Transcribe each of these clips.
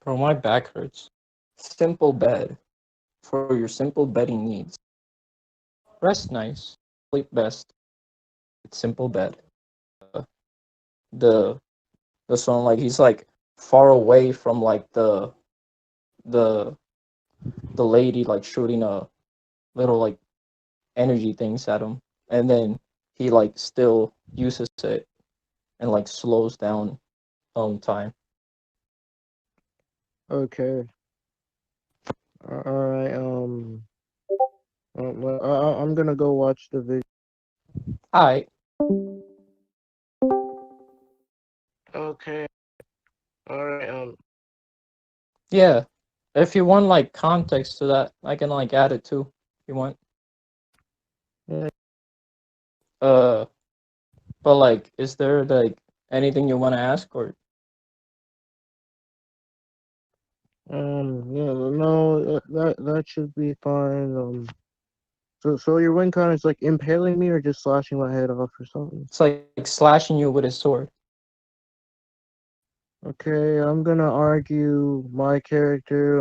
Bro, my back hurts. Simple bed for your simple bedding needs. Rest nice, sleep best. It's simple bed. The the song like he's like far away from like the the lady like shooting a little like energy things at him, and then he like still uses it and like slows down time. Okay. All right. I'm gonna go watch the video. I Okay. All right. Yeah. If you want like context to that, I can like add it too. If you want. Yeah. Uh, but like, is there like anything you want to ask or? Yeah. No. That should be fine. So your win con is like impaling me or just slashing my head off or something. It's like slashing you with his sword. Okay. I'm gonna argue my character.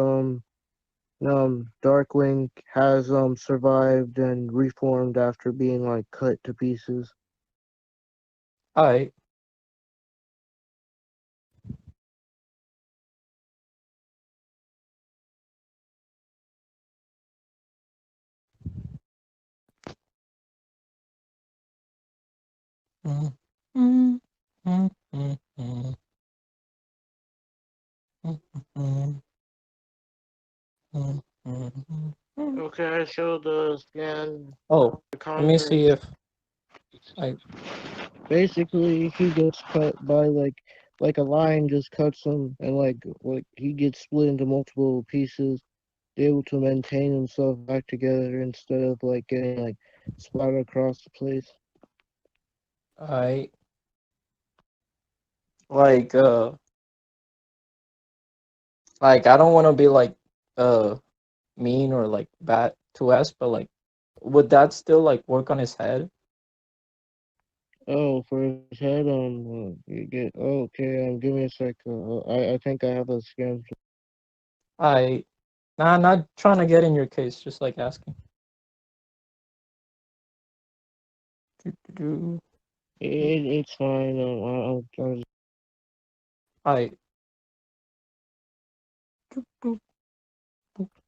Darkwing has survived and reformed after being like cut to pieces. I mm, mm, mm, mm, mm, mm, mm, mm, mm, mm. Okay, I showed the scan Oh, the let me see context. if I. Basically, he gets cut by like a lion just cuts him, and like he gets split into multiple pieces, able to maintain himself back together instead of like getting like splattered across the place. I like like I don't want to be like uh mean or like bad to us, but like would that still like work on his head? Oh, for his head, you get. Oh, okay, give me a sec. I think I have a scan. I Nah, not trying to get in your case, just like asking. Do It's fine. I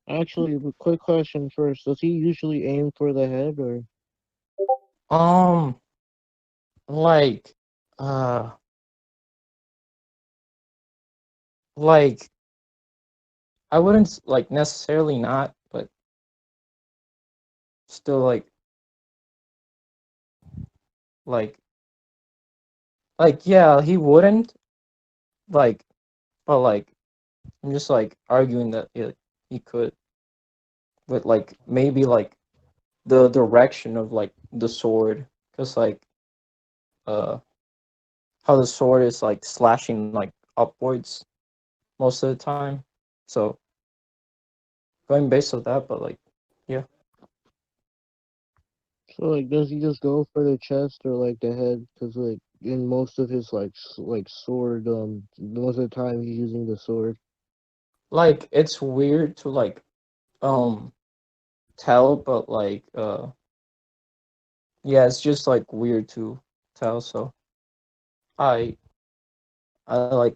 Actually, a quick question first. Does he usually aim for the head or? um like uh like I wouldn't like necessarily not, but still like yeah, he wouldn't like, but like I'm just like arguing that he could with like maybe like the direction of like the sword, because like uh how the sword is like slashing like upwards most of the time. So going based on that, but like yeah, So like, does he just go for the chest or like the head? Because like in most of his like sword, most of the time he's using the sword. like it's weird to like um tell, but like yeah, it's just like weird to tell. So I I like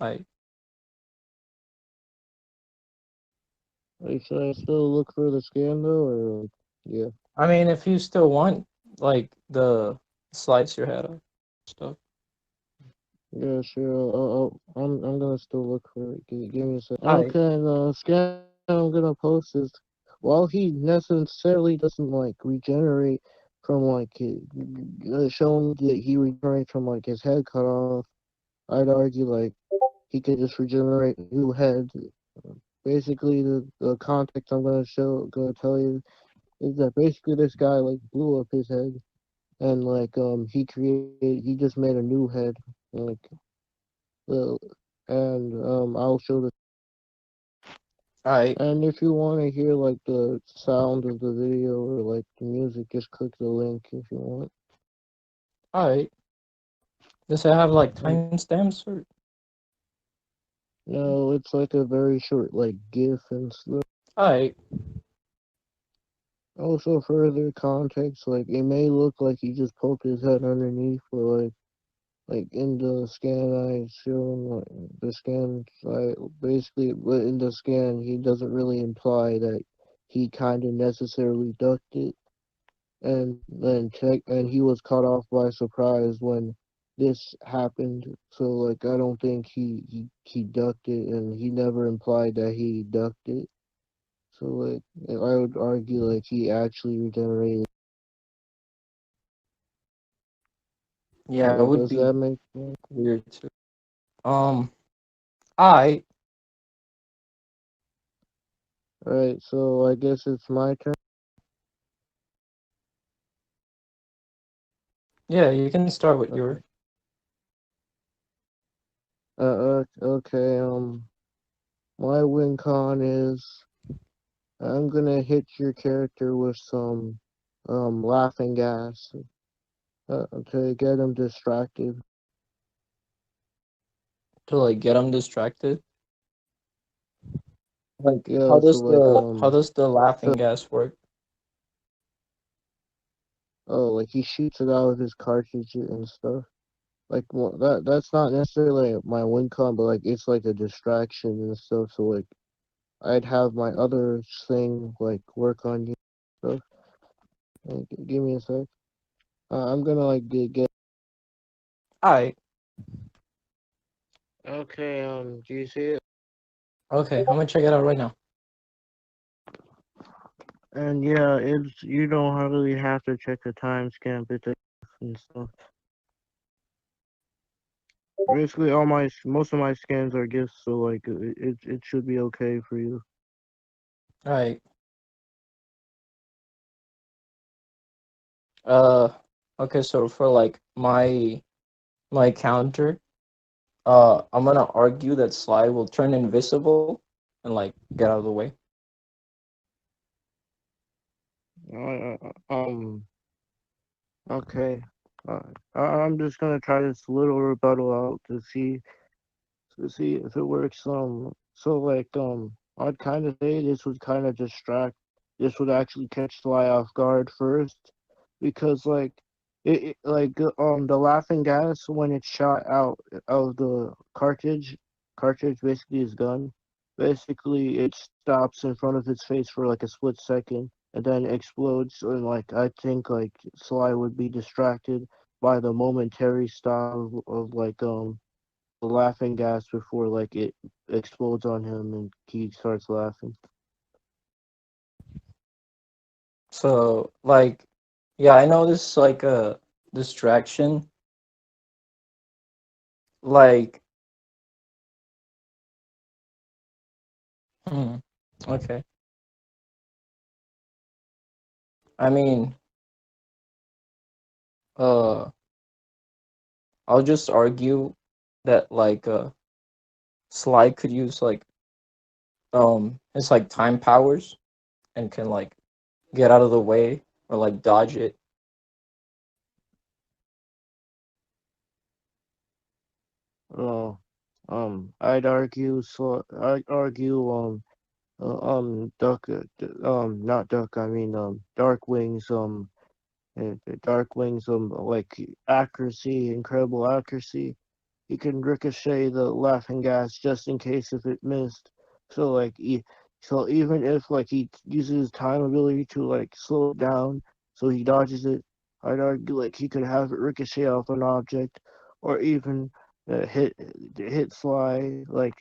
I Like, should I still look for the scan though, or like, yeah, I mean, if you still want like the slice your head off stuff, yeah, sure. I'm gonna still look for it. Give me a sec. I Okay, and the scan I'm gonna post is while he necessarily doesn't like regenerate from like showing that he regenerates from like his head cut off. I'd argue like he can just regenerate a new head. Basically, the context gonna tell you is that basically this guy like blew up his head and he just made a new head like uh, and I'll show the I and if you want to hear like the sound of the video or like the music, just click the link if you want. I does it have like And timestamps or No, it's like a very short like GIF and stuff. Alright. Also, further context, like it may look like he just poked his head underneath, but like in the scan I shown, like, the scan I basically, but in the scan he doesn't really imply that he kind of necessarily ducked it, and then check, and he was caught off by surprise when this happened. So like I don't think he ducked it, and he never implied that he ducked it. So like I would argue like he actually regenerated. Yeah, it would Does that be make sense? weird too. I Alright, so I guess it's my turn. yeah, you can start with your Okay, my win con is I'm gonna hit your character with some laughing gas to get him distracted. to like get them distracted. Like Yeah, so like how does the so laughing gas work? oh, like he shoots it out of his cartridge and stuff. Like that's not necessarily my win con, but like it's like a distraction and stuff. So like I'd have my other thing like work on you. So give me a sec. I'm gonna like get. Alright. Okay. Do you see it? Okay, I'm gonna check it out right now. And yeah, it's you don't really have to check the time stamp it and stuff. Basically, most of my scans are gifts, so like it should be okay for you. Alright. Uh okay, so for like my counter, I'm gonna argue that Sly will turn invisible and like get out of the way. Okay. Uh, I'm just gonna try this little rebuttal out to see if it works. So like I'd kind of say this would kind of distract. This would actually catch Sly off guard first, because like the laughing gas when it's shot out of the cartridge basically his gun. Basically, it stops in front of his face for like a split second and then explodes. And like I think like Sly would be distracted by the momentary stop of like the laughing gas before like it explodes on him and he starts laughing. So like yeah, I know this is like a distraction. Like hmm, okay. I mean, uh I'll just argue that like Sly could use like it's like time powers and can like get out of the way or like dodge it. Oh, I'd argue Duck not Duck I mean Darkwing's Darkwing's like accuracy, incredible accuracy. He can ricochet the laughing gas just in case if it missed. So like so even if like he uses his time ability to like slow it down so he dodges it, I'd argue like he could have it ricochet off an object or even hit Sly like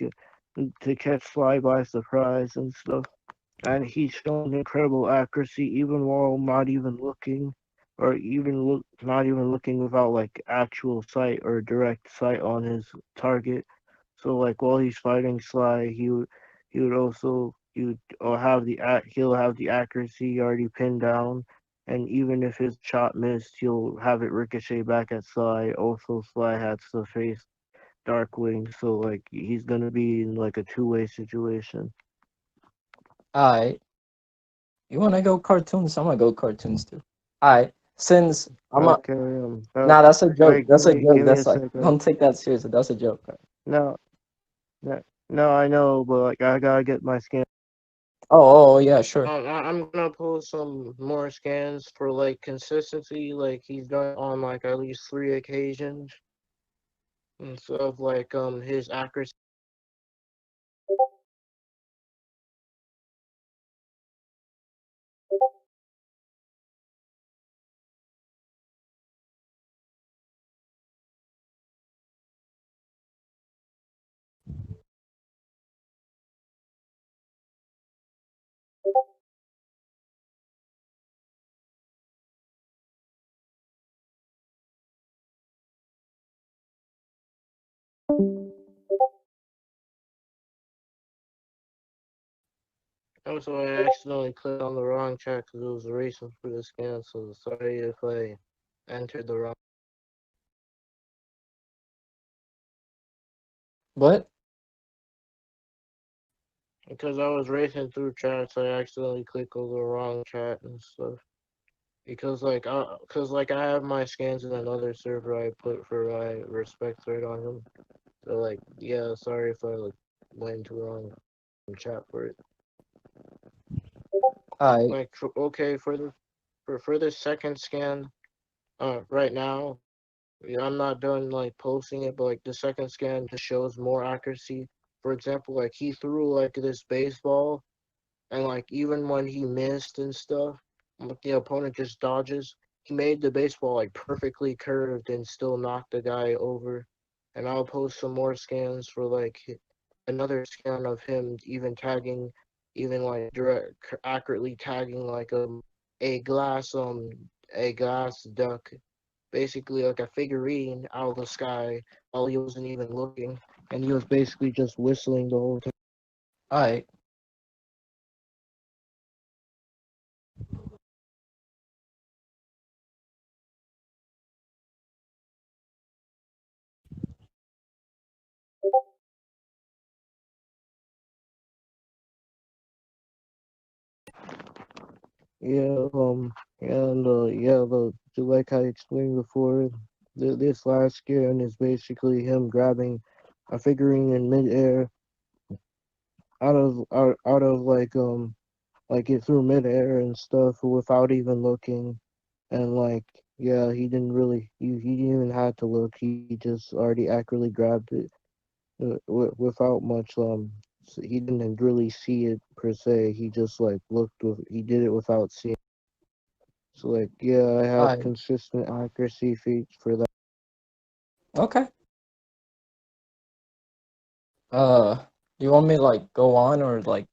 to catch Sly by surprise and stuff. And he's shown incredible accuracy even while not even looking, or not even looking without like actual sight or direct sight on his target. So like while he's fighting Sly, he would also he would have he'll have the accuracy already pinned down, and even if his shot missed, he'll have it ricochet back at Sly. Also, Sly has to face Darkwing, so like he's gonna be in like a two-way situation. I you wanna go cartoons? I'm gonna go cartoons too. I since I'm a Okay, nah, that's a joke. wait, That's a joke. give me a That's like second. don't take that seriously. That's a joke. No, no. No, I know, but like I gotta get my scan. Yeah, sure. I'm gonna post some more scans for like consistency. Like he's done it on like at least 3 occasions instead of like his accuracy. Also, I accidentally clicked on the wrong chat because it was racing for the scan. So sorry if I entered the wrong. What? Because I was racing through chats, I accidentally clicked on the wrong chat and stuff. Because I have my scans in another server I put for my respect thread on him. So like, yeah, sorry if I like went into the wrong chat for it. I Like, okay, for the second scan, right now, yeah, I'm not done like posting it, but like the second scan just shows more accuracy. For example, like he threw like this baseball, and like even when he missed and stuff, the opponent just dodges. He made the baseball like perfectly curved and still knocked the guy over. And I'll post some more scans for like another scan of him even tagging, even like direct accurately tagging like a glass duck, basically like a figurine out of the sky while he wasn't even looking, and he was basically just whistling the whole time. I Yeah, and yeah, like I explained before, this last scan is basically him grabbing a figurine in midair out of like it through midair and stuff without even looking, and like yeah, he didn't even have to look. He just already accurately grabbed it without much he didn't really see it per se. He just like he did it without seeing. So like yeah, I have I consistent accuracy feats for that. okay. Do you want me to like go on, or like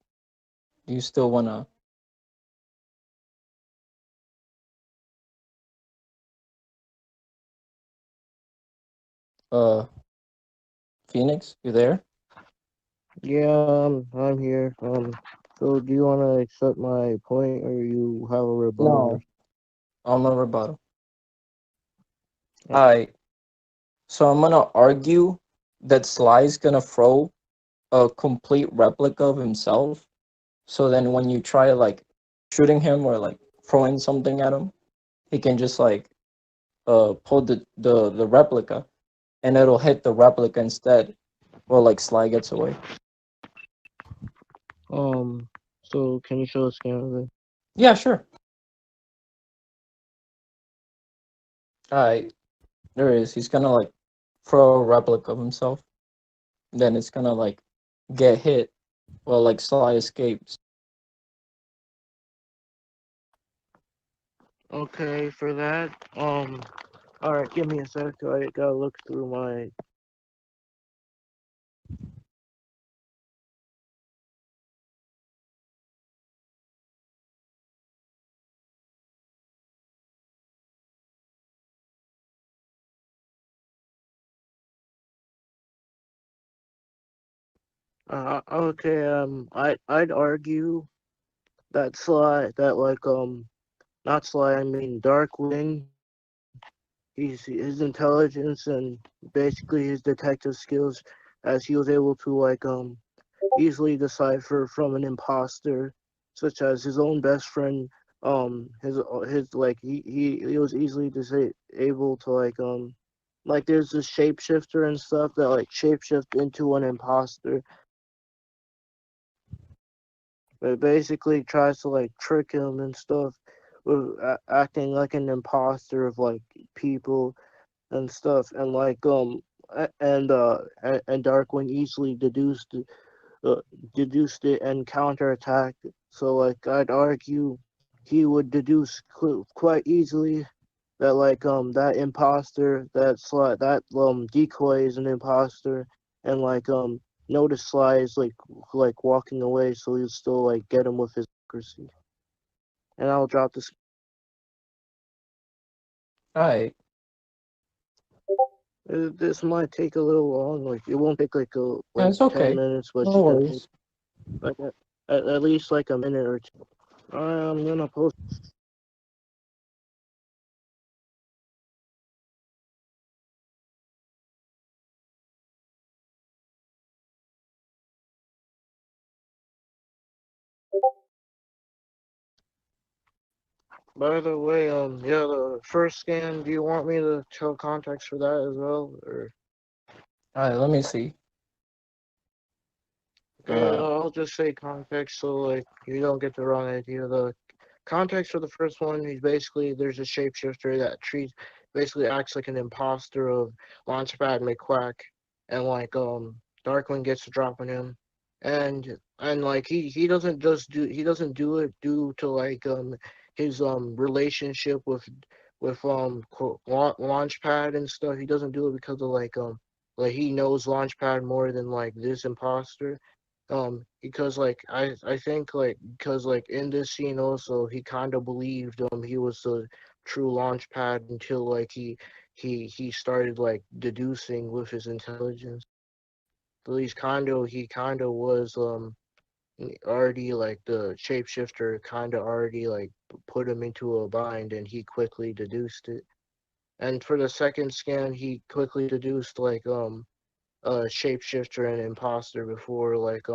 do you still wanna uh Phoenix? You there? Yeah, I'm here. So do you want to accept my point, or you have a rebuttal? Or No, I'm a rebuttal. I So I'm gonna argue that Sly's gonna throw a complete replica of himself. So then when you try like shooting him or like throwing something at him, he can just like pull the replica and it'll hit the replica instead. Or like Sly gets away. so can you show a scan of it? Yeah, sure. Alright, there he is. He's gonna like throw a replica of himself. Then it's gonna like get hit while like Sly escapes. Okay, for that, all right, give me a sec. I gotta look through my. Okay, I'd argue that not Sly, I mean Darkwing. His intelligence and basically his detective skills, as he was able to easily decipher from an imposter, such as his own best friend. His like he was easily able to like there's this shapeshifter and stuff that like shapeshift into an imposter. It basically tries to like trick him and stuff, with acting like an imposter of like people and stuff, and like and Darkwing easily uh, deduced it and counterattacked it. So like I'd argue he would deduce quite easily that like that imposter that decoy is an imposter, and like notice Sly is like walking away, so he'll still like get him with his accuracy. And I'll drop this. Alright. This might take a little long. Like it won't take Yeah, like it's 10 okay. minutes, but it's No just gonna take worries. like at least like a minute or two. I'm gonna post. By the way, yeah, the first scan. Do you want me to tell context for that as well, or? Alright, let me see. Okay, Uh, I'll just say context so like you don't get the wrong idea. The context for the first one is basically there's a shapeshifter that treats basically acts like an imposter of Launchpad McQuack, and like Darkwing gets the drop on him, and like he doesn't just do he doesn't do it due to like his relationship with Launchpad and stuff. He doesn't do it because of like he knows Launchpad more than like this imposter, because like I think like because like in this scene also he kind of believed he was the true launch pad until like he started like deducing with his intelligence. So he kind of was already like the shapeshifter kind of already like put him into a bind, and he quickly deduced it. And for the second scan he quickly deduced like shapeshifter and imposter before like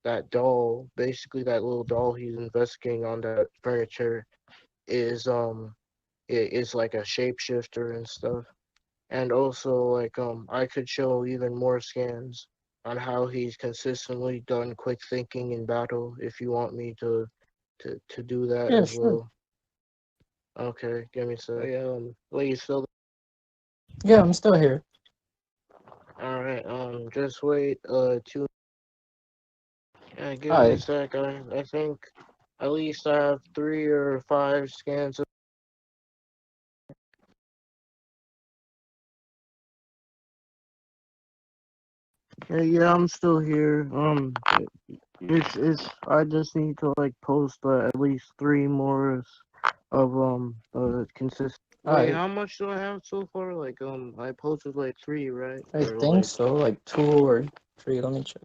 that doll, basically that little doll he's investigating on that furniture is it is like a shapeshifter and stuff. And also like I could show even more scans on how he's consistently done quick thinking in battle if you want me to do that yeah, as sure. well. Okay, give me a sec. Lee, you still Yeah, I'm still here. all right, just wait two. Give me a Alright. sec. I think at least I have 3 or 5 scans. Yeah, I'm still here. It's I just need to like post at least 3 more of consistent. Wait, Alright. how much do I have so far? Like I posted like 3, right? I Or think like so, like 2 or 3. Let me check.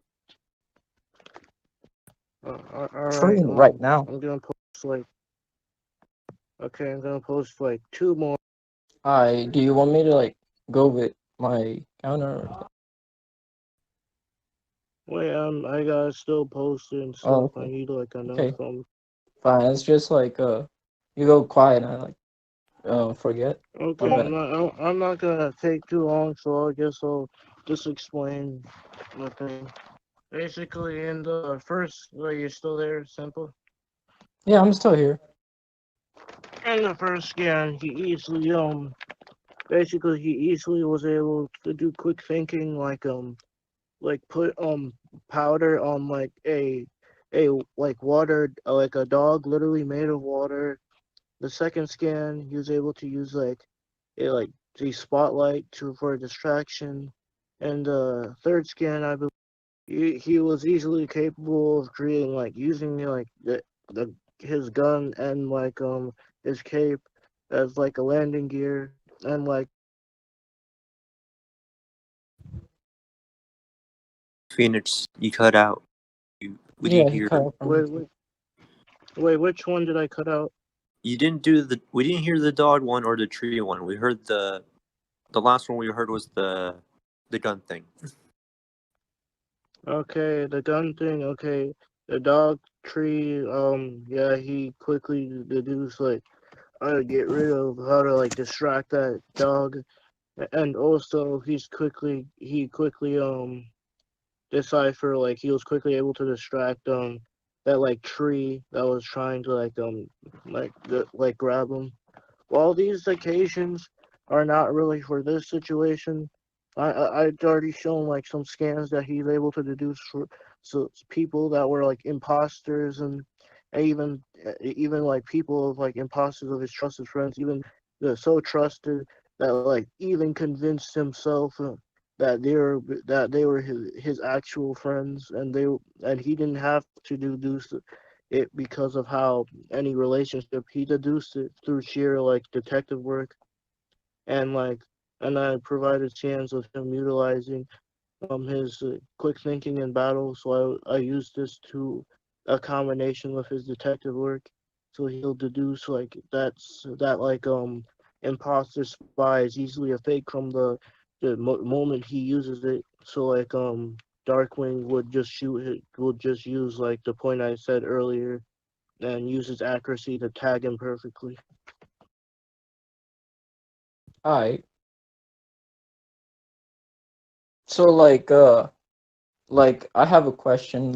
all right. 3 right now. I'm gonna post like okay. I'm gonna post like 2 more. Alright, do you want me to like go with my counter? Wait, I gotta still post it and Oh, stuff. I okay. need like enough Okay. Fine. It's just like you go quiet and I like forget. My Okay, bad. I'm not gonna take too long, so I guess I'll just explain the thing. Basically, in the first, like, you're still there, simple. Yeah, I'm still here. In the first scan, he easily basically he easily was able to do quick thinking, like put powder on like a like water like a dog literally made of water. The second scan, he was able to use like the spotlight to for a distraction, and the third scan, I believe he was easily capable of creating like using like the his gun and like his cape as like a landing gear, and like Phoenix, you cut out. We Yeah, didn't he hear. cut off for me wait too. wait wait which one did I cut out? You didn't do the. We didn't hear the dog one or the tree one. We heard the last one we heard was the gun thing. Okay, the gun thing. Okay, the dog tree. Yeah, he quickly deduced like how to get rid of how to like distract that dog, and also he quickly decipher like he was quickly able to distract that like tree that was trying to like grab him. While these occasions are not really for this situation, I'd already shown like some scans that he's able to deduce for so people that were like imposters and even like people of like imposters of his trusted friends, even so trusted that like even convinced himself that they were his actual friends and he didn't have to deduce it because of how any relationship he deduced it through sheer like detective work and like and I provided scans of him utilizing his quick thinking in battle. So I used this to a combination with his detective work, so he'll deduce like that like imposter spy is easily a fake from the moment he uses it. So like Darkwing would just use like the point I said earlier and use his accuracy to tag him perfectly. Alright. So like I have a question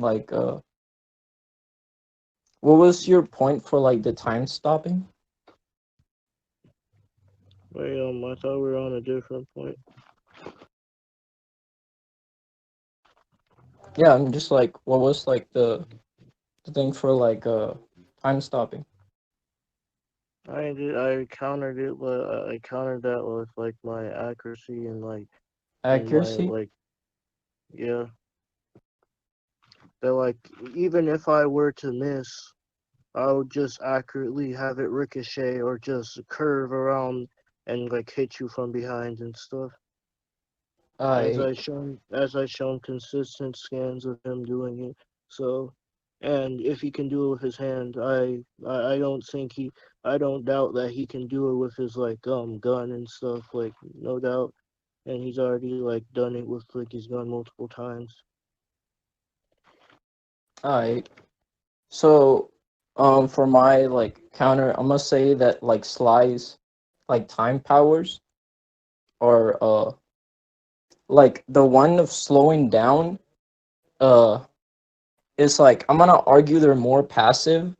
what was your point for like the time stopping? Wait, I thought we were on a different point. Yeah, I'm just like what was like the thing for time stopping? I countered it, but I countered that with like my accuracy and my Accuracy? yeah. That like even if I were to miss, I would just accurately have it ricochet or just curve around and like hit you from behind and stuff. I As I shown consistent scans of him doing it. So, and if he can do it with his hand, I don't think he I don't doubt that he can do it with his like gun and stuff. Like no doubt, and he's already like done it with like his gun multiple times. I so for my like counter, I must say that like Sly's like time powers are like the one of slowing down uh is like I'm gonna argue they're more passive,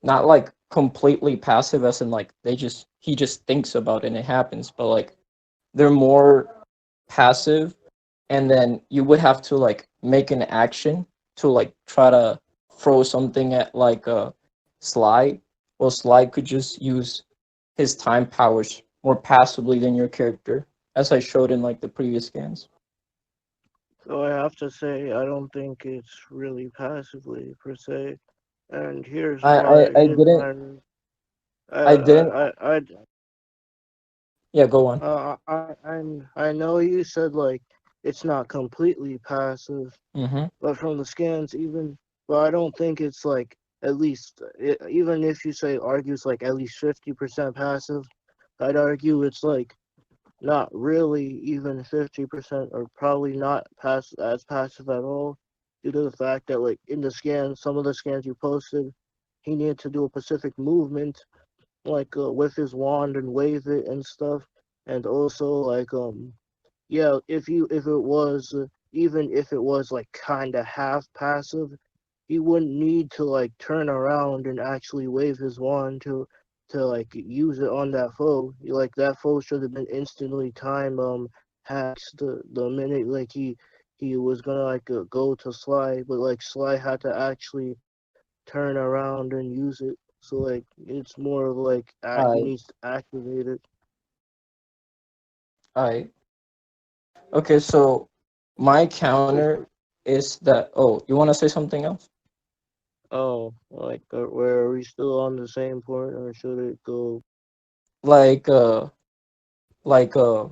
not like completely passive as in like he just thinks about it and it happens, but like they're more passive, and then you would have to like make an action to like try to throw something at Sly. Well, Sly could just use his time powers more passively than your character, as I showed in like the previous scans. So I have to say I don't think it's really passively per se. And here's I why. I, I Here's didn't my. I didn't I yeah, go on. I know you said like it's not completely passive, Mm-hmm. but from the scans, even, but I don't think it's like at least even if you say argues like at least 50% passive, I'd argue it's like not really even 50% or probably not as passive at all, due to the fact that like in the scans, some of the scans you posted, he needed to do a specific movement like with his wand and wave it and stuff, and also like yeah, if it was even if it was like kind of half passive, he wouldn't need to like turn around and actually wave his wand to like use it on that foe. Like that foe should have been instantly time hacks the minute like he was gonna like go to Sly, but like Sly had to actually turn around and use it. So like it's more of like he I needs to activate it. I Okay, so my Which counter is that oh, you want to say something else? oh like where are we still on the same point or should it go? Like uh like uh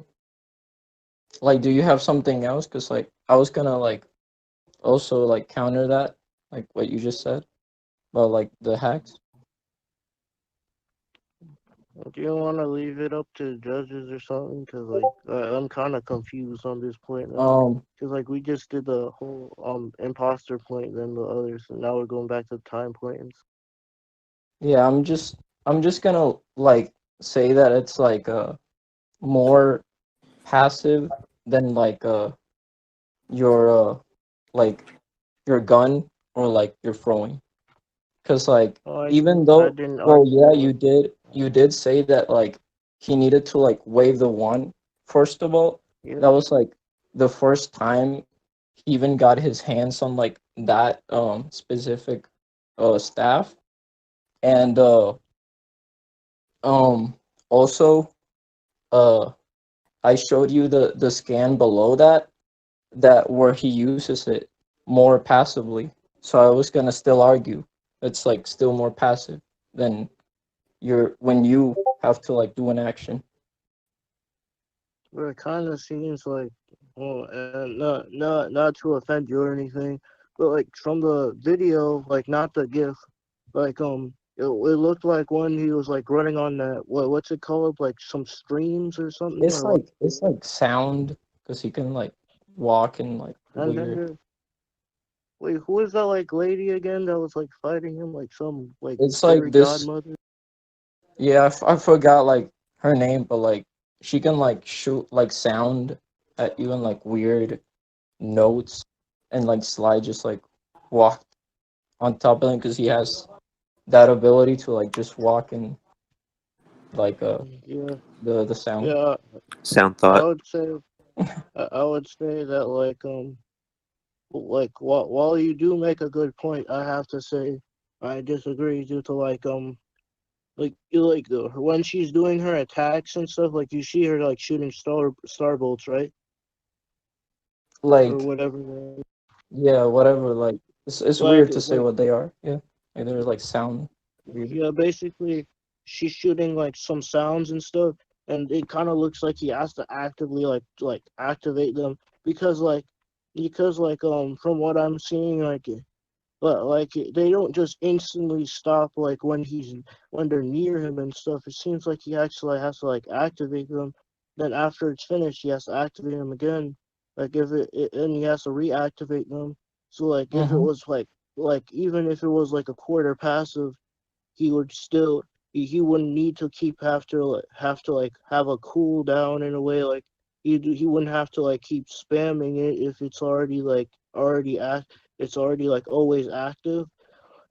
like do you have something else? Cuz like I was gonna like also like counter that like what you just said about like the hacks. Do you want to leave it up to judges or something? Cause like I'm kind of confused on this point now. Um Cause like we just did the whole imposter point, then the others, and now we're going back to time points. yeah, I'm just gonna like say that it's more passive than your like your gun. or like you're throwing. Because like even I though, didn't well, argue yeah, with. you did say that like he needed to like wave the one first of all. Yeah. That was like the first time he even got his hands on like that specific staff. And um also uh I showed you the scan below that, that where he uses it more passively. So I was gonna still argue it's like still more passive than you're when you have to like do an action. But it kind of seems like, well, and not to offend you or anything, but like from the video, like not the GIF, like it looked like when he was like running on that what's it called, like some streams or something or what? It's like sound because he can like walk and like And then weird. wait, who is that like lady again that was like fighting him, like some like It's fairy like this. godmother? Yeah, I forgot like her name, but like she can like shoot like sound at you and like weird notes, and like Sly just like walk on top of him because he has that ability to like just walk and like Yeah, the sound. yeah. Sound I thought. would say I would say that like while you do make a good point, I have to say I disagree due to like you like when she's doing her attacks and stuff, like you see her like shooting star bolts, right? Or Like whatever. yeah, whatever. Like it's Like weird to say what they are. Yeah, like they're like sound weird. yeah, basically she's shooting like some sounds and stuff, and it kind of looks like he has to actively like activate them because from what I'm seeing but like they don't just instantly stop like when they're near him and stuff. It seems like he actually has to like activate them. Then after it's finished, he has to activate them again. Like if and he has to reactivate them. So like if it Mm-hmm. was like even if it was like a quarter passive, he would still he wouldn't need to keep have to like have a cooldown in a way like he wouldn't have to like keep spamming it if it's already act it's already like always active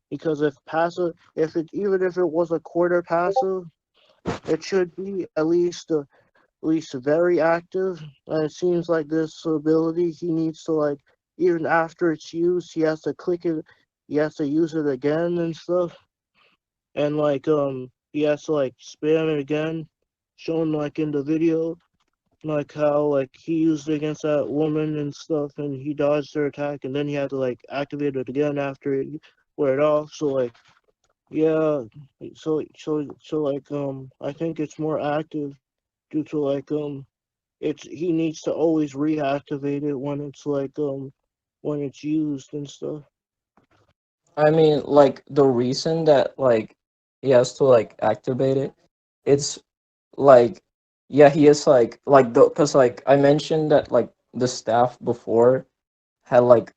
because if it even if it was a quarter passive it should be at least very active, and it seems like this ability he needs to like even after it's used he has to use it again and stuff, and he has to like spam it again, shown like in the video, like how like he used it against that woman and stuff, and he dodged her attack, and then he had to like activate it again after it wore it off. So like yeah, I think it's more active due to it's he needs to always reactivate it when it's used and stuff. I mean, like the reason that like he has to like activate it, it's like yeah, he is like the because like I mentioned that like the staff before had like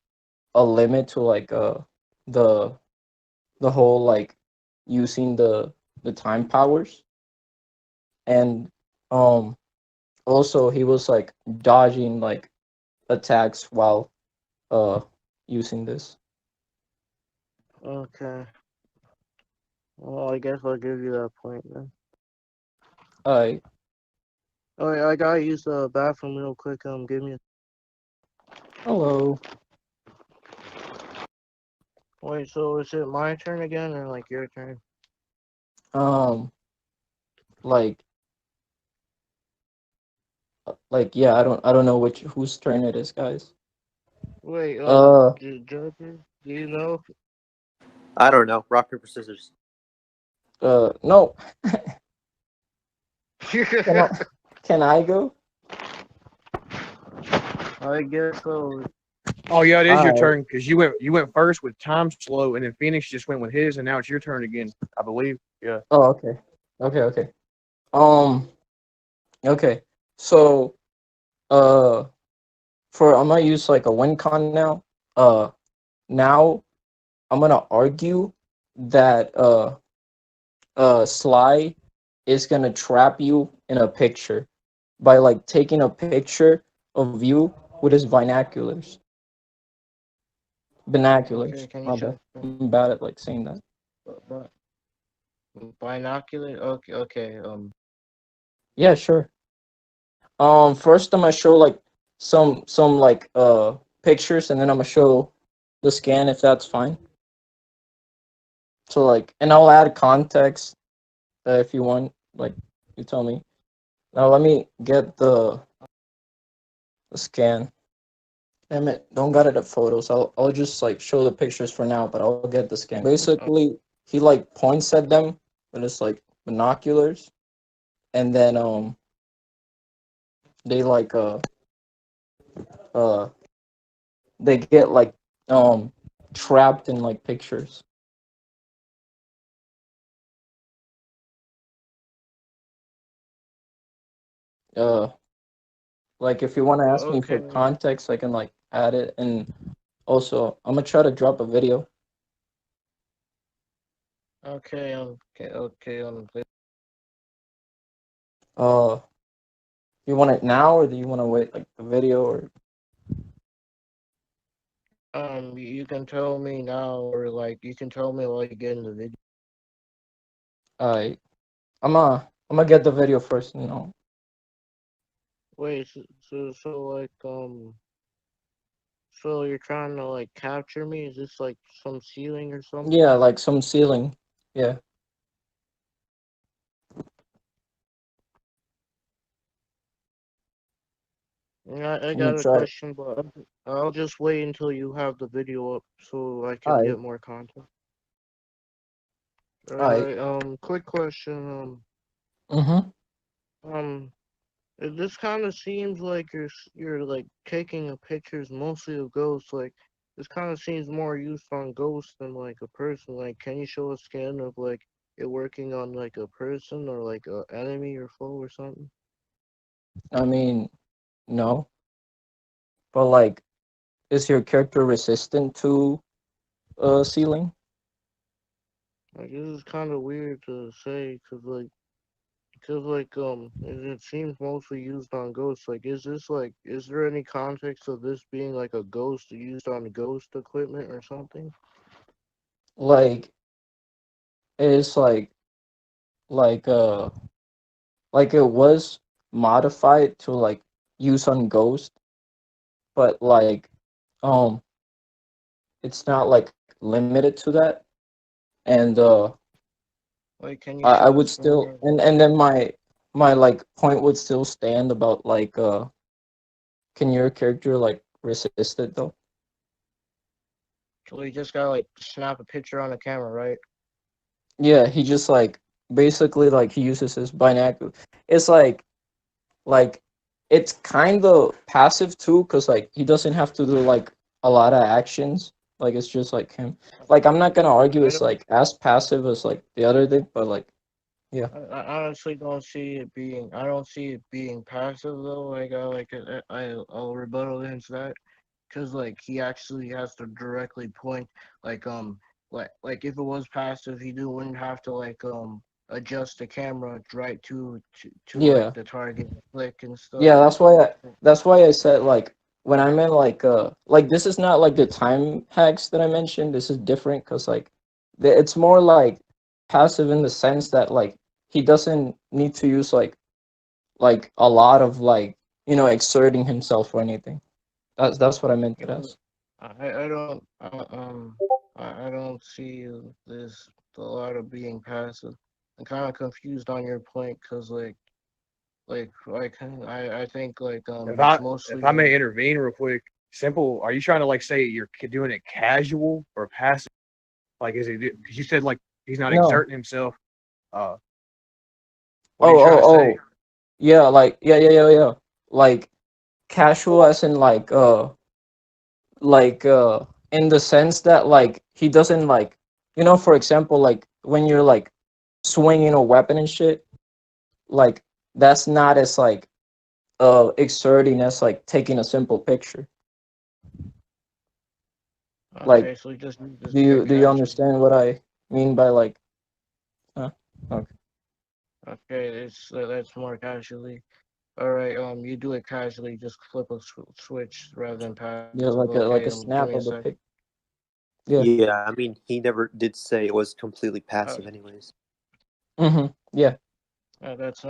a limit to like the the whole like using the time powers, and um also he was like dodging like attacks while uh using this. Okay, well I guess I'll give you that point then. I Oh yeah, I gotta use the bathroom real quick. Give me a hello. wait. So is it my turn again or like your turn? um like yeah, I don't know which whose turn it is, guys. Wait, uh Joker, do you know? I don't know. Rock paper scissors. no. can I, can I go? I guess so. Oh yeah, it is your Alright. turn because you went first with time slow, and then Phoenix just went with his, and now it's your turn again. I believe. Yeah. Oh, okay. Okay. Um okay. So uh for I'm gonna use like a win con now. Now I'm gonna argue that Sly is gonna trap you in a picture by like taking a picture of you with his binoculars. Binoculars. Okay, can you My show? bad. I'm bad at like saying that. But binocular. Okay, okay. Yeah, sure. First I'm gonna show like some like pictures, and then I'm gonna show the scan if that's fine. So like, and I'll add context if you want. Like, you tell me. Now let me get the scan. Damn it! Don't got it at photos. I'll just like show the pictures for now, but I'll get the scan. Basically, he like points at them with his like binoculars, and then they like uh they get like um trapped in like pictures. Uh, like if you want to ask me for Okay, context, I can like add it, and also I'm gonna try to drop a video. okay, okay, okay. Uh, you want it now or do you want to wait like the video or You can tell me now, or like you can tell me while you get in the video. I I'm gonna get the video first, you know. Wait, so like so you're trying to like capture me? Is this like some ceiling or Yeah, something? like some ceiling. Yeah, Yeah, I I'm gonna got a try it. question, but I'll just wait until you have the video up so I can Alright, get more content. All alright. right. Quick question. Mm-hmm. Um. This kind of seems like you're like taking a pictures mostly of ghosts. Like this kind of seems more used on ghosts than like a person. Like, can you show a scan of like it working on like a person or like a enemy or foe or something? I mean, no, but like, is your character resistant to ceiling? Like this is kind of weird to say because it seems mostly used on ghosts. Like, is there any context of this being like a ghost used on ghost equipment or something? Like, it's like like it was modified to like use on Ghost, but like um it's not like limited to that. And Like, can you I show a would scan still, of and then my like point would still stand about like can your character like resist it though? So you just gotta like snap a picture on the camera, right? Yeah, he just like basically like he uses his binocular. It's like it's kind of passive too, cause like he doesn't have to do like a lot of actions. Like it's just like him. Like I'm not gonna argue I it's don't. like as passive as like the other thing, but like yeah, I honestly don't see it being. I don't see it being passive though. I'll rebuttal against that because like he actually has to directly point like if it was passive, wouldn't have to adjust the camera right to like yeah. the target click and stuff. Yeah, that's why I said like when I meant like this is not like the time hacks that I mentioned. This is different because like it's more like passive in the sense that like he doesn't need to use like a lot of like exerting himself or anything. That's what I meant it Uh, as. I don't I don't see this a lot of being passive. I'm kind of confused on your point because I think If it's I if mostly I may intervene real quick, simple. Are you trying to like say you're doing it casual or passive? Like, is he? Because you said like he's not No. exerting himself. Uh, what are Oh you trying oh to say? oh. Yeah, like yeah. Like casual as in like in the sense that like he doesn't like for example like when you're like swinging a weapon and shit, like that's not as like exerting as like taking a simple picture. Like, okay. So you just need this do you get do you casual. understand what I mean by like huh? Okay. Okay, that's more casually. All right. You do it casually. Just flip a switch rather than Yeah, passive. like a Okay. Give me a snap of sec. the pic. Yeah. Yeah, I mean, he never did say it was completely Uh, passive, anyways. Yeah. that's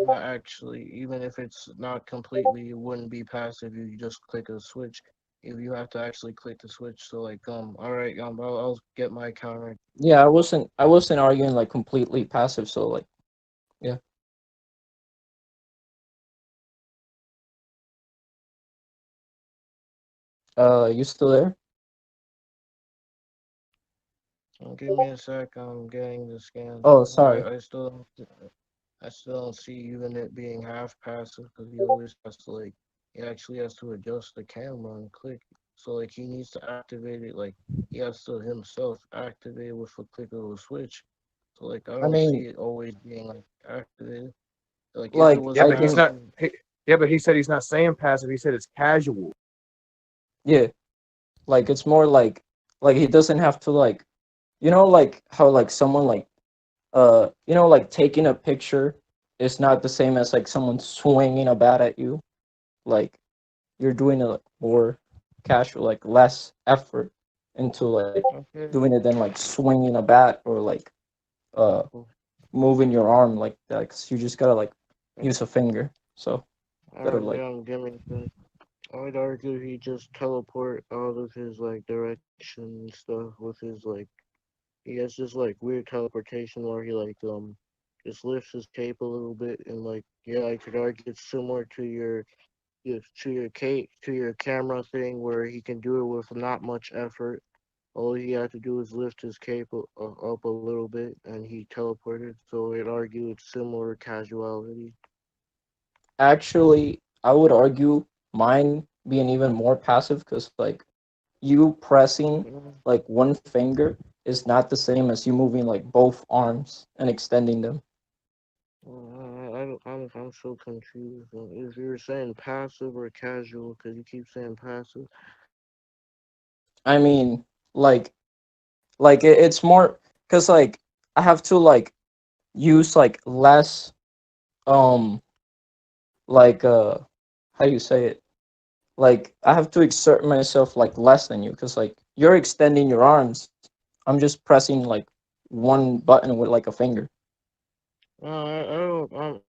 not actually, even if it's not completely, it wouldn't be passive. You just click a switch. If you have to actually click the switch, so like all right, I'll get my counter. Yeah, I wasn't arguing like completely passive, so like yeah. You still there? Give me a sec. I'm getting the scans. Oh, sorry. I still don't see even it being half passive because he always has to like he actually has to adjust the camera and click. So like he needs to activate it like he has to himself activate it with a click of a switch. So like I I don't see mean, it always being like activated. Like if it like was Yeah, I but he's think not. passive, Yeah, but he said he's not saying passive. He said it's casual. yeah, like it's more like he doesn't have to like like how like someone like like taking a picture is not the same as like someone swinging a bat at you. Like you're doing it like, more casual, like less effort into like okay. doing it than like swinging a bat or like uh moving your arm like that. 'Cause you just gotta like use a finger. So gotta Alright, like yeah, I'm giving it. I'd argue he just teleport out of his like direction and stuff with his like he has this like weird teleportation where he like just lifts his cape a little bit and like yeah, I could argue it's similar to your cape to your camera thing where he can do it with not much effort. All he had to do is lift his cape up a little bit and he teleported. So I'd argue it's similar casuality. actually I would argue mine being even more passive because like you pressing Yeah. like one finger is not the same as you moving like both arms and extending them. I'm so confused. If you're saying passive or casual, because you keep saying passive. I mean, like it's more because like I have to like use like less um like how do you say it? Like I have to exert myself like less than you because like you're extending your arms. I'm just pressing like one button with like a finger. I don't. I'm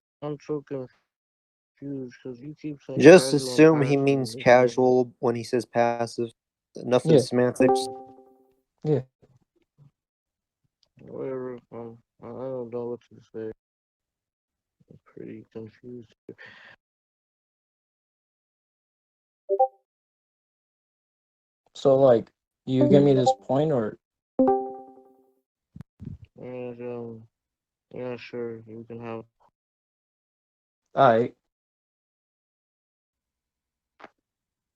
so confused because you keep saying casual and Just passive and assume making he it like means casual when he says passive. Nothing Yeah, semantics. yeah. whatever. I don't know what to say. I'm pretty confused. So like you give me this point or And yeah, sure, you can have. I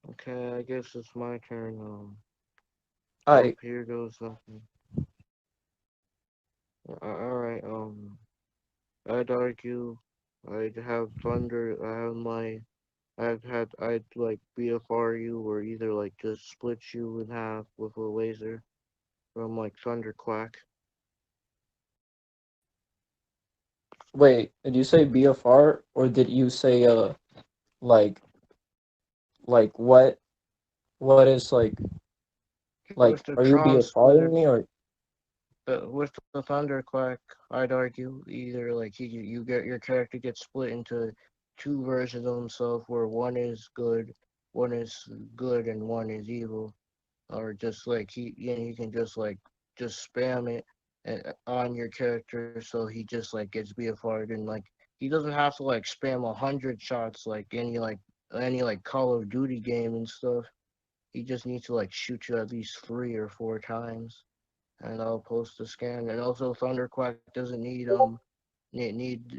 Okay, I guess it's my turn. I Here goes something. All right. I'd argue. I'd have thunder. I have my I'd like BFR you or either like just split you in half with a laser from like Thunderquack. wait, did you say BFR or did you say like like what is like With the are you Tron splitter, BFRing me or with the Thunderquack, I'd argue either like you get your character gets split into two versions of himself where one is good and one is evil, or just like he can just like just spam it on your character so he just like gets BFR'd and like he doesn't have to like spam 100 shots like any like Call of Duty game and stuff. He just needs to like shoot you at least 3 or 4 times, and I'll post the scan. And also Thunderquack doesn't need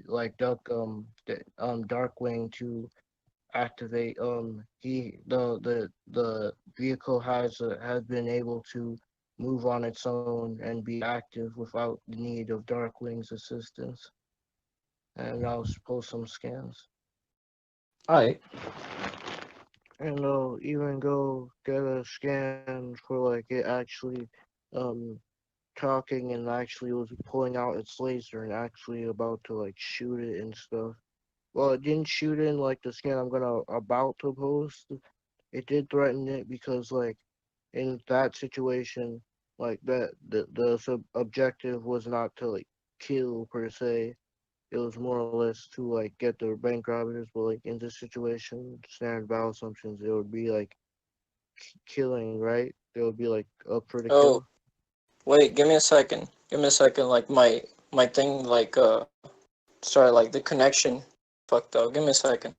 like Darkwing to activate. He the vehicle has been able to move on its own and be active without the need of Darkwing's assistance. And I'll post some scans. I And I'll even go get a scan for like it actually um talking and actually was pulling out its laser and actually about to like shoot it and stuff. Well, it didn't shoot in like the scan I'm gonna about to post. It did threaten it because like in that situation, like that the objective was not to like kill per se. It was more or less to like get the bank robbers, but like in this situation, standard battle assumptions, it would be like killing, right? They would be like up for the Oh, kill. wait, give me a second. Give me a second. Like my thing, like sorry, like the connection fucked up. Give me a second.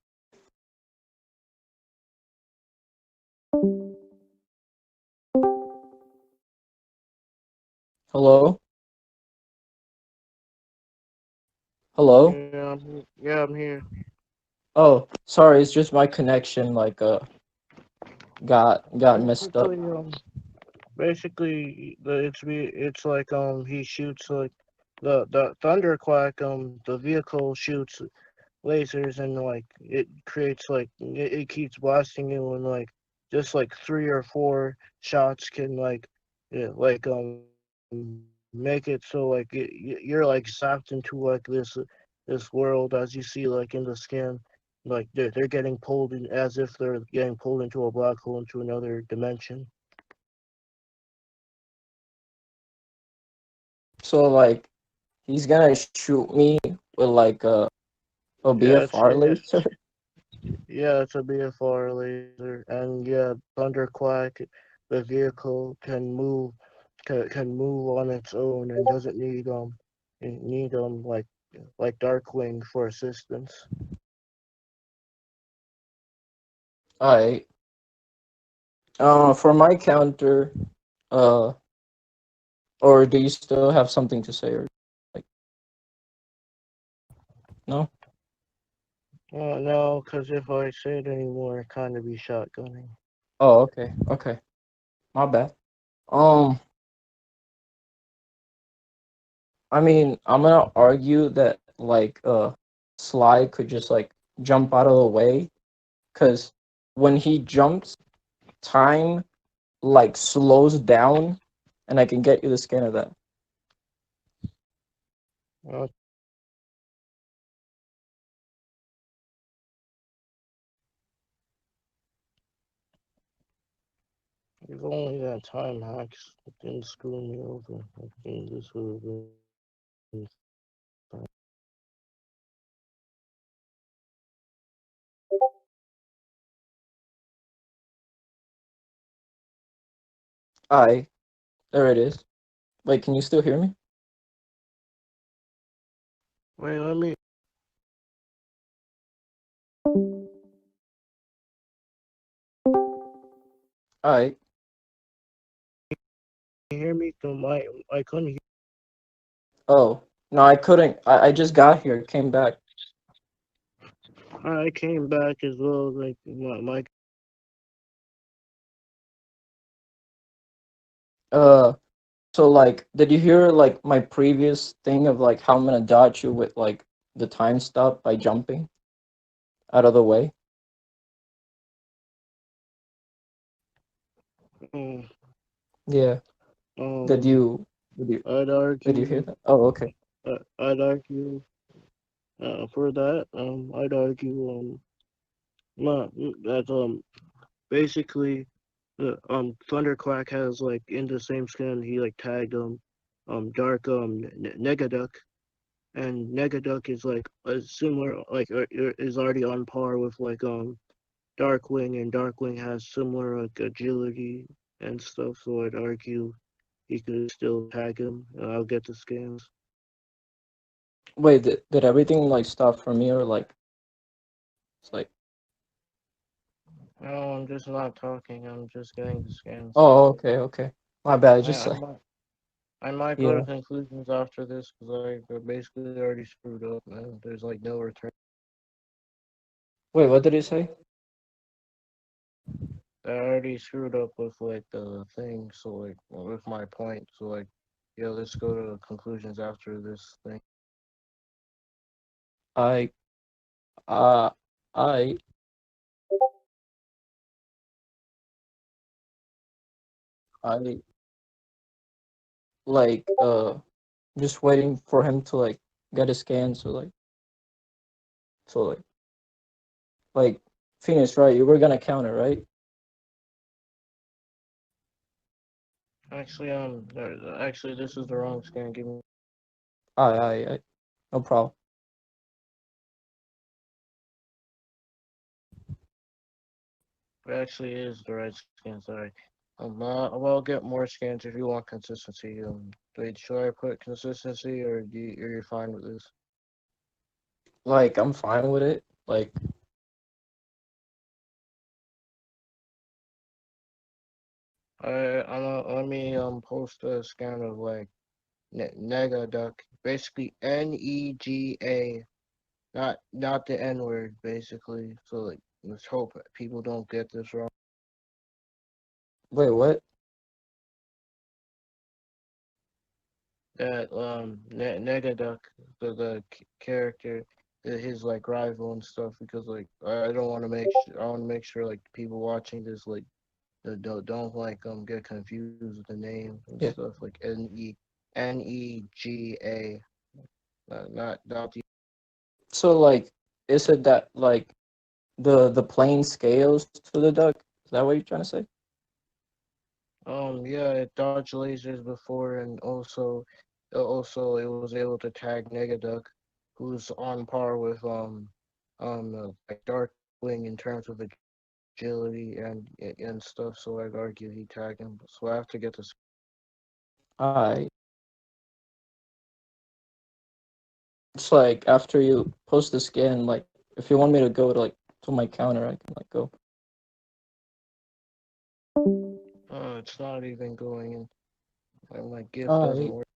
Hello, hello. Yeah, I'm here. Oh, sorry. It's just my connection. Like got messed up. Basically, it's like he shoots like the thunderquack the vehicle shoots lasers and like it creates like it keeps blasting you and like just like three or four shots can like yeah, like make it so like you're like zapped into like this world as you see like in the scan like they're getting pulled in as if they're getting pulled into a black hole into another dimension. So like he's gonna shoot me with like a Yeah, it's BFR laser. yeah, it's a BFR laser, and yeah, Thunderquack, the vehicle can move on its own and doesn't need like Darkwing for assistance. I for my counter, uh, or do you still have something to say, or like no? No, because if I say it anymore, it kind of be shotgunning. Oh, okay, okay, my bad. Um, I mean, I'm gonna argue that like Sly could just like jump out of the way, cause when he jumps, time like slows down, and I can get you the scan of that. Uh, if only that time hacks didn't screw me over, I think this would have been. I there it is. Wait, can you still hear me? Wait, let me. I Hear me? I couldn't hear. oh no, I couldn't. I just got here, came back. I came back as well. Like my Uh, so like, did you hear like my previous thing of like how I'm gonna dodge you with like the time stop by jumping out of the way? um, Yeah. Did um you did you I'd did you hear argue that? Oh, okay. I'd argue for that. I'd argue that basically Thunderquack has like in the same skin he like tagged Dark Negaduck, and Negaduck is like a similar like is already on par with like Darkwing, and Darkwing has similar like agility and stuff. So I'd argue he could still tag him. I'll get the scans. Wait, did everything like stop for me or like it's like No, I'm just not talking. I'm just getting the scans. oh okay, okay. My bad, I just I like might I might go to yeah. conclusions after this because I basically already screwed up, man. There's like no return. Wait, what did he say? I already screwed up with like the thing, so like with my point. So like, yeah, let's go to conclusions after this thing. I uh I I like just waiting for him to like get a scan so like Phoenix, right? You were gonna counter, right? Actually, this is the wrong scan. Give me. I no problem. It actually is the right scan. Sorry. I'll get more scans if you want consistency. Wait, should I put consistency or you're fine with this? Like I'm fine with it. Like Let me post a scan of like nega duck, basically NEGA, not the N word, basically. So like, let's hope people don't get this wrong. wait, what? That nega duck, the character, his like rival and stuff, because like I don't want to I want to make sure like people watching this like don't like get confused with the name and Yeah. stuff like NEGA, not the. So like is it that like the plane scales to the duck? Is that what you're trying to say? Yeah, it dodged lasers before, and also it was able to tag Negaduck, who's on par with like Darkwing in terms of agility and stuff. So I'd argue he tagged him. So I have to get this. I it's like after you post the scan, like if you want me to go to like to my counter, I can like go. It's not even going in. My GIF doesn't I work.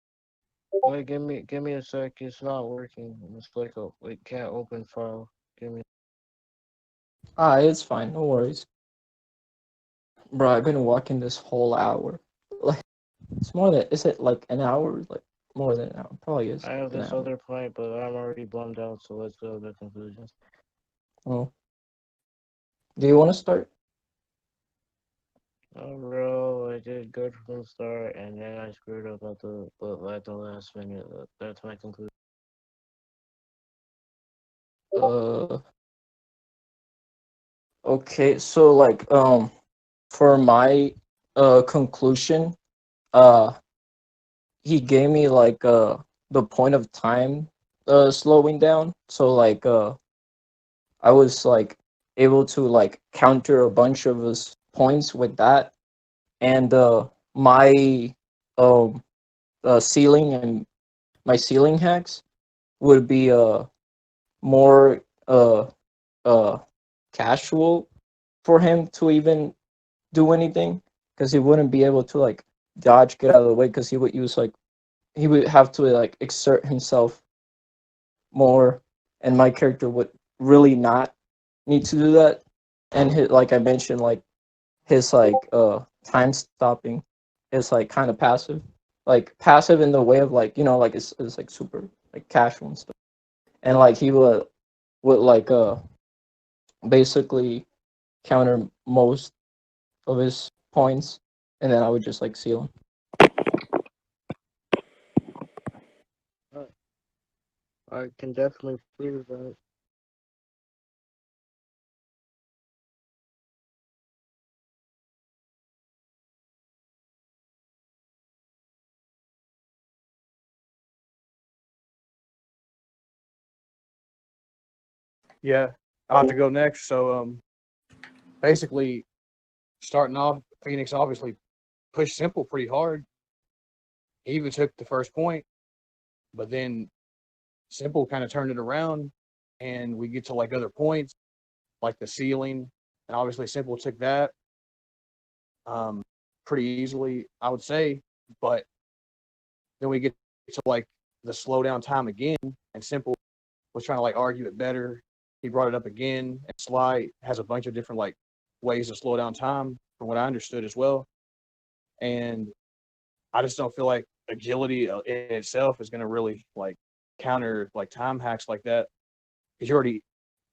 Wait, give me a sec. It's not working. It's like it can't open file. Give me. it's fine, no worries. Bro, I've been walking this whole hour. Like it's more than is it like an hour? Like more than an hour. Probably is I have an this hour. other point, but I'm already bummed out. So let's go to the conclusions. Oh. Do you want to start? Oh, bro, I did good from the start, and then I screwed up at the last minute. That's my conclusion. Uh okay, so like for my conclusion, uh he gave me like the point of time slowing down. So like I was like able to like counter a bunch of his points with that, and my um ceiling and my ceiling hacks would be more uh casual for him to even do anything, because he wouldn't be able to like dodge, get out of the way, because he would use like he would have to like exert himself more, and my character would really not need to do that. And his, like I mentioned, like his like time stopping is like kind of passive, like passive in the way of like like it's like super like casual and stuff. And like he would like basically counter most of his points, and then I would just like seal him. Uh, I can definitely prove that. Yeah, I'll have to go next. So basically starting off, Phoenix obviously pushed Simple pretty hard. He even took the first point, but then Simple kind of turned it around, and we get to like other points, like the ceiling, and obviously Simple took that um, pretty easily, I would say. But then we get to like the slow down time again, and Simple was trying to like argue it better. He brought it up again, and Sly has a bunch of different like ways to slow down time, from what I understood as well. And I just don't feel like agility in itself is going to really like counter like time hacks like that, because you already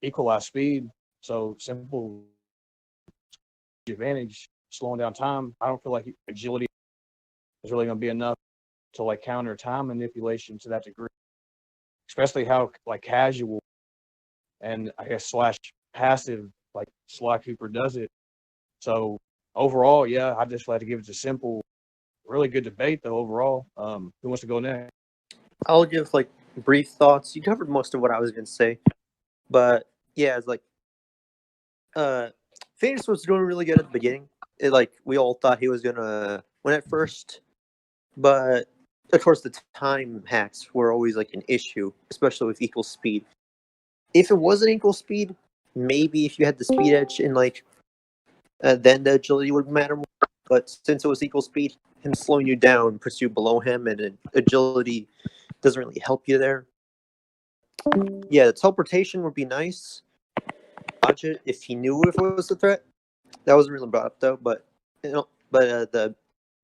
equalize speed. So Simple advantage slowing down time. I don't feel like agility is really going to be enough to like counter time manipulation to that degree, especially how like casual and I guess slash passive like Sly Cooper does it. So overall, yeah, I just like to give it to Simple really good debate though overall. Who wants to go next? I'll give like brief thoughts. You covered most of what I was going to say, but yeah, it's like Phoenix was doing really good at the beginning. We all thought he was gonna win at first, but of course the time hacks were always like an issue, especially with equal speed. If it wasn't equal speed, maybe if you had the speed edge in then the agility would matter more. But since it was equal speed, him slowing you down puts you below him, and agility doesn't really help you there. Yeah, the teleportation would be nice. Dodge it if he knew if it was a threat. That wasn't really brought up though. But the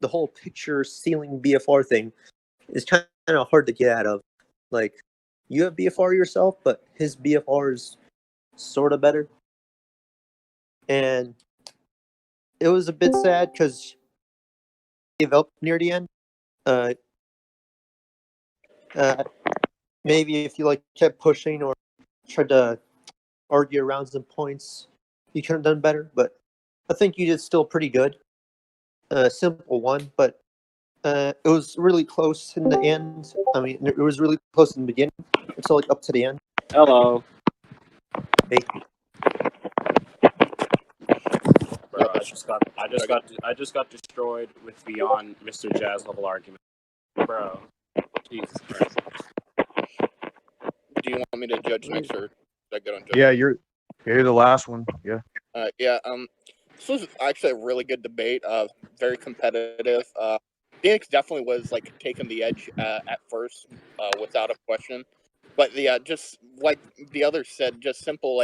whole picture ceiling BFR thing is kind of hard to get out of. Like, you have BFR yourself, but his BFR is sort of better. And it was a bit sad because he gave up near the end. Uh, Maybe if you kept pushing or tried to argue around some points, you could have done better. But I think you did still pretty good. Simple one, but it was really close in the end. I mean, it was really close in the beginning until up to the end. Hello. Hey. Bro, I just got destroyed with beyond Mr. Jazz level argument. Bro. Jesus Christ. Do you want me to judge next, or I get on judge? Yeah, you're the last one. Yeah. This was actually a really good debate. Very competitive. Phoenix definitely was taking the edge at first, without a question. But just like the others said, just simple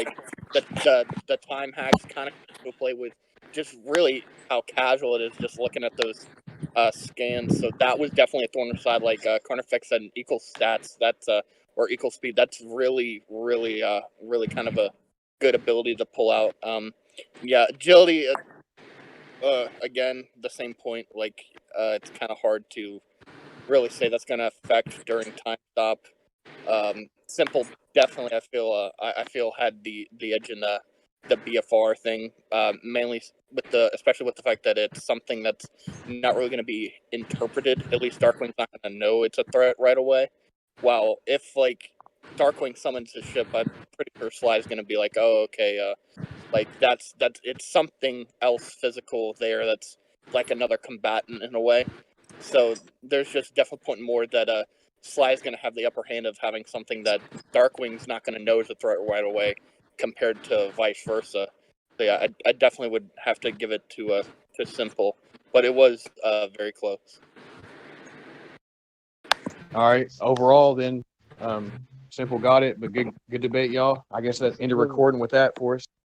the time hacks kind of play with just really how casual it is just looking at those scans. So that was definitely a thorn in the side. Carnifex said, equal stats. That's or equal speed. That's really really kind of a good ability to pull out. Agility. Again, the same point. It's kind of hard to really say that's going to affect during time stop. Simple, definitely. I feel had the edge in the BFR thing. Mainly especially with the fact that it's something that's not really going to be interpreted. At least Darkwing's not going to know it's a threat right away. While if Darkwing summons his ship, I'm pretty sure Sly's going to be like, oh, okay, that's it's something else physical there that's like another combatant in a way. So there's just definitely point more that Sly's going to have the upper hand of having something that Darkwing's not going to know is a threat right away, compared to vice versa. So yeah, I definitely would have to give it to Simple, but it was very close. All right. Overall, then, Simple got it, but good debate, y'all. I guess that's end of recording with that for us.